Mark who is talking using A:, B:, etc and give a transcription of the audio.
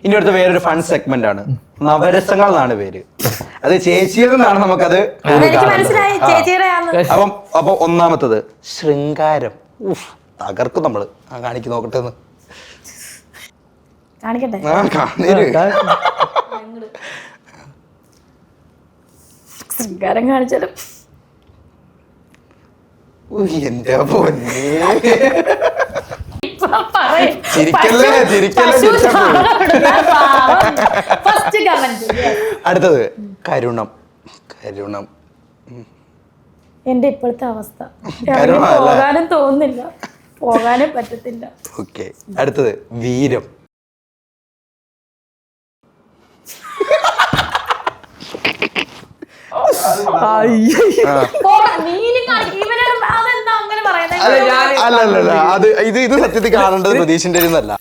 A: ഇനി അടുത്ത വേറൊരു ഫൺ സെഗ്മെന്റ് ആണ്. നവരസങ്ങൾ എന്നാണ് പേര്. അത് ചേച്ചിയിൽ നിന്നാണ് നമുക്കത് അപ്പൊ ഒന്നാമത്തത് ശൃംഗാരം. തകർക്കും നമ്മള്. കാണിക്ക് നോക്കട്ടെ.
B: ശൃംഗാരം കാണിച്ചാലും
A: എന്റെ പൊന്നേ, അടുത്തത് കരുണം. കരുണം
B: എന്റെ ഇപ്പോഴത്തെ അവസ്ഥ. പോകാനും തോന്നുന്നില്ല, പോകാനും പറ്റത്തില്ല.
A: ഓക്കെ, അടുത്തത് വീരം. അല്ലല്ല, അത് ഇത് സത്യത്തിൽ കാണേണ്ടത് പ്രതീക്ഷിന്റെ ഒന്നല്ല.